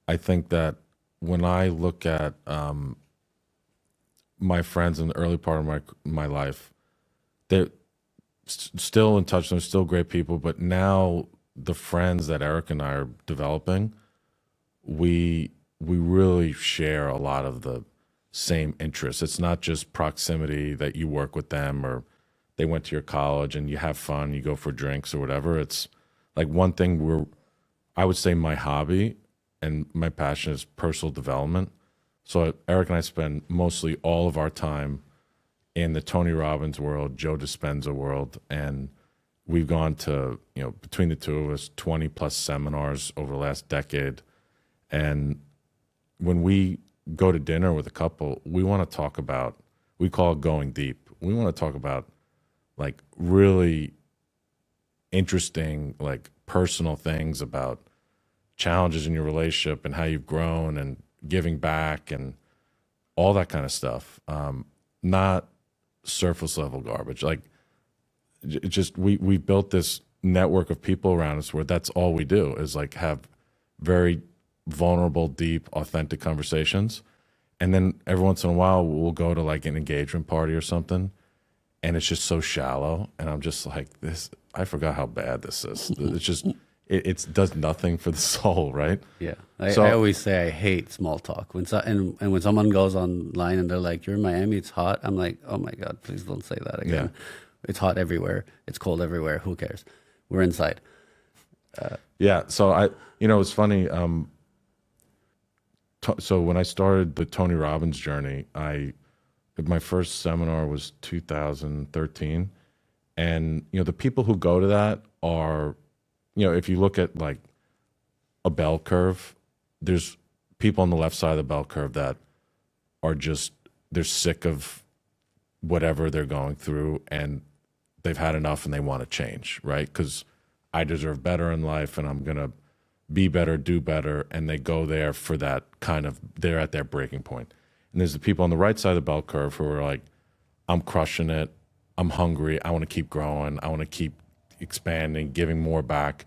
I think that when I look at my friends in the early part of my life, they're still in touch. They're still great people, but now the friends that Eric and I are developing, we really share a lot of the same interests. It's not just proximity that you work with them or they went to your college and you have fun, you go for drinks or whatever. It's like one thing I would say my hobby and my passion is personal development. So Eric and I spend mostly all of our time in the Tony Robbins world, Joe Dispenza world, and we've gone to, between the two of us, 20 plus seminars over the last decade. And when we go to dinner with a couple, we want to talk about, we call it going deep. We want to talk about like really interesting, like personal things about challenges in your relationship and how you've grown and giving back and all that kind of stuff. Not surface level garbage. Like just we built this network of people around us where that's all we do is like have very vulnerable, deep, authentic conversations. And then every once in a while we'll go to like an engagement party or something and it's just so shallow. And I'm just like, I forgot how bad this is. It's just, it does nothing for the soul, right? Yeah. I always say I hate small talk. And when someone goes online and they're like, you're in Miami, it's hot. I'm like, oh my God, please don't say that again. Yeah. It's hot everywhere. It's cold everywhere. Who cares? We're inside. Yeah. So it's funny. So when I started the Tony Robbins journey, my first seminar was 2013, and the people who go to that are, if you look at like a bell curve, there's people on the left side of the bell curve that are just, they're sick of whatever they're going through and they've had enough and they want to change, right? Because I deserve better in life and I'm gonna be better, do better, and they go there for that kind of, they're at their breaking point. And there's the people on the right side of the bell curve who are like, I'm crushing it, I'm hungry, I want to keep growing, I want to keep expanding, giving more back.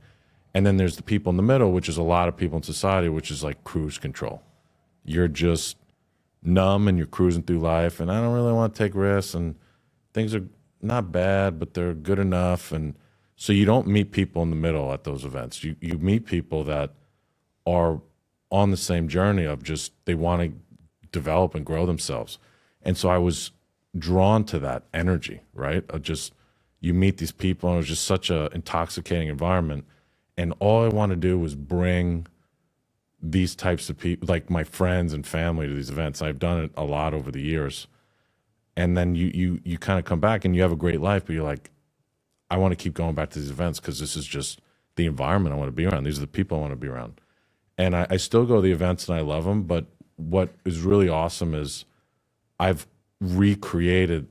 And then there's the people in the middle, which is a lot of people in society, which is like cruise control. You're just numb and you're cruising through life, and I don't really want to take risks, and things are not bad, but they're good enough. And so you don't meet people in the middle at those events. You meet people that are on the same journey of just, they want to develop and grow themselves. And so I was drawn to that energy, right? Of just, you meet these people and it was just such a intoxicating environment. And all I want to do was bring these types of people, like my friends and family, to these events. I've done it a lot over the years. And then you kind of come back and you have a great life, but you're like, I want to keep going back to these events because this is just the environment I want to be around. These are the people I want to be around. And I still go to the events and I love them, but what is really awesome is I've recreated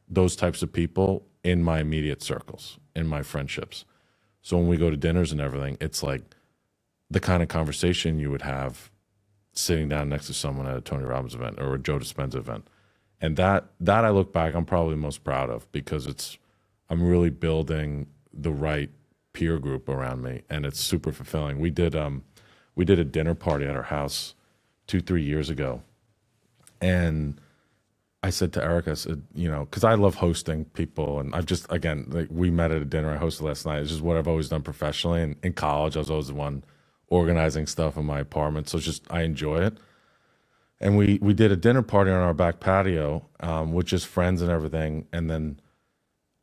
those types of people in my immediate circles, in my friendships. So when we go to dinners and everything, it's like the kind of conversation you would have sitting down next to someone at a Tony Robbins event or a Joe Dispenza event. And that I look back, I'm probably most proud of because I'm really building the right peer group around me, and it's super fulfilling. We did a dinner party at our house 2-3 years ago, and I said to Eric, I said, because I love hosting people, and I've just, again, like we met at a dinner I hosted last night. It's just what I've always done professionally. And in college, I was always the one organizing stuff in my apartment, so it's just I enjoy it. And we did a dinner party on our back patio, with just friends and everything. And then,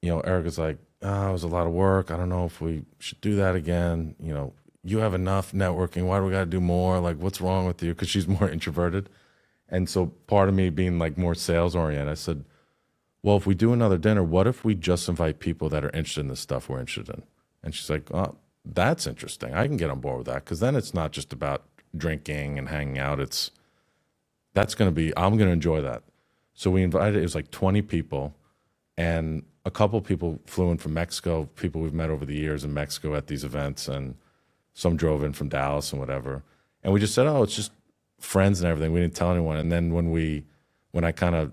Erica's like, oh, it was a lot of work. I don't know if we should do that again. You have enough networking. Why do we got to do more? Like, what's wrong with you? Because she's more introverted. And so part of me being like more sales oriented, I said, well, if we do another dinner, what if we just invite people that are interested in the stuff we're interested in? And she's like, oh, that's interesting. I can get on board with that. Because then it's not just about drinking and hanging out. I'm going to enjoy that. So we invited, it was like 20 people, and a couple people flew in from Mexico, people we've met over the years in Mexico at these events, and some drove in from Dallas and whatever. And we just said, oh, it's just friends and everything. We didn't tell anyone. And then when I kind of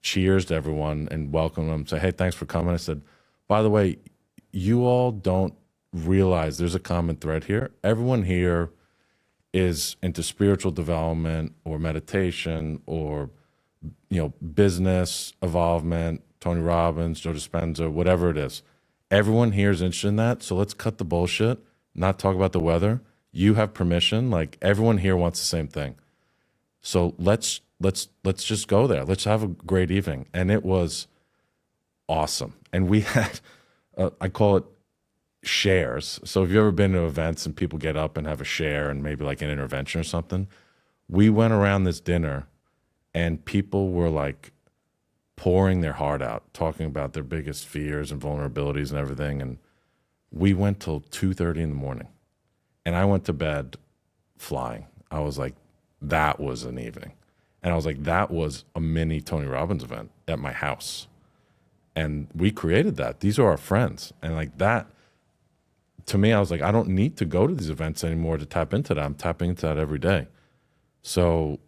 cheers to everyone and welcomed them, say, hey, thanks for coming, I said, by the way, you all don't realize there's a common thread here. Everyone here is into spiritual development or meditation or business involvement, Tony Robbins, Joe Dispenza, whatever it is. Everyone here is interested in that. So let's cut the bullshit, not talk about the weather. You have permission. Like, everyone here wants the same thing. So let's just go there. Let's have a great evening. And it was awesome. And we had, I call it shares. So if you've ever been to events and people get up and have a share and maybe like an intervention or something, we went around this dinner and people were like pouring their heart out, talking about their biggest fears and vulnerabilities and everything. And we went till 2:30 in the morning, and I went to bed flying. I was like, that was an evening. And I was like, that was a mini Tony Robbins event at my house. And we created that. These are our friends. And like that, to me, I was like, I don't need to go to these events anymore to tap into that. I'm tapping into that every day. So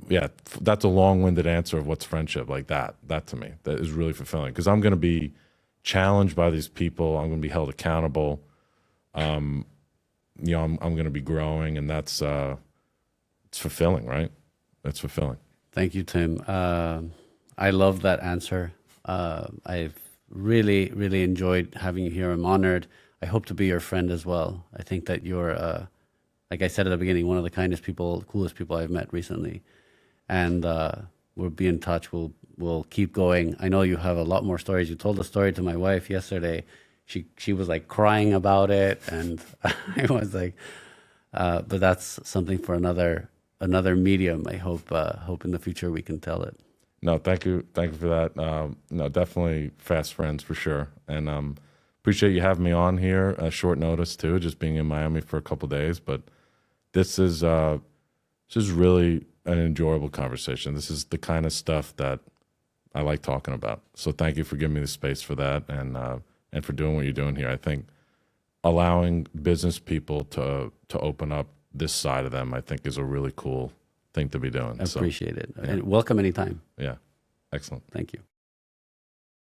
yeah, that's a long-winded answer of what's friendship. Like that to me, that is really fulfilling, because I'm going to be challenged by these people. I'm going to be held accountable. I'm going to be growing, and that's it's fulfilling, right? That's fulfilling. Thank you, Tim. I love that answer. I've really, really enjoyed having you here. I'm honored. I hope to be your friend as well. I think that you're, like I said at the beginning, one of the kindest people, coolest people I've met recently. And we'll be in touch. We'll keep going. I know you have a lot more stories. You told a story to my wife yesterday. She was like crying about it, and I was like, but that's something for another medium. I hope in the future we can tell it. No, thank you for that. No, definitely fast friends for sure, and appreciate you having me on here. Short notice too, just being in Miami for a couple of days. But this is really an enjoyable conversation. This is the kind of stuff that I like talking about. So thank you for giving me the space for that, and for doing what you're doing here. I think allowing business people to open up this side of them, I think, is a really cool thing to be doing. I appreciate it. And welcome anytime. Yeah. Excellent. Thank you.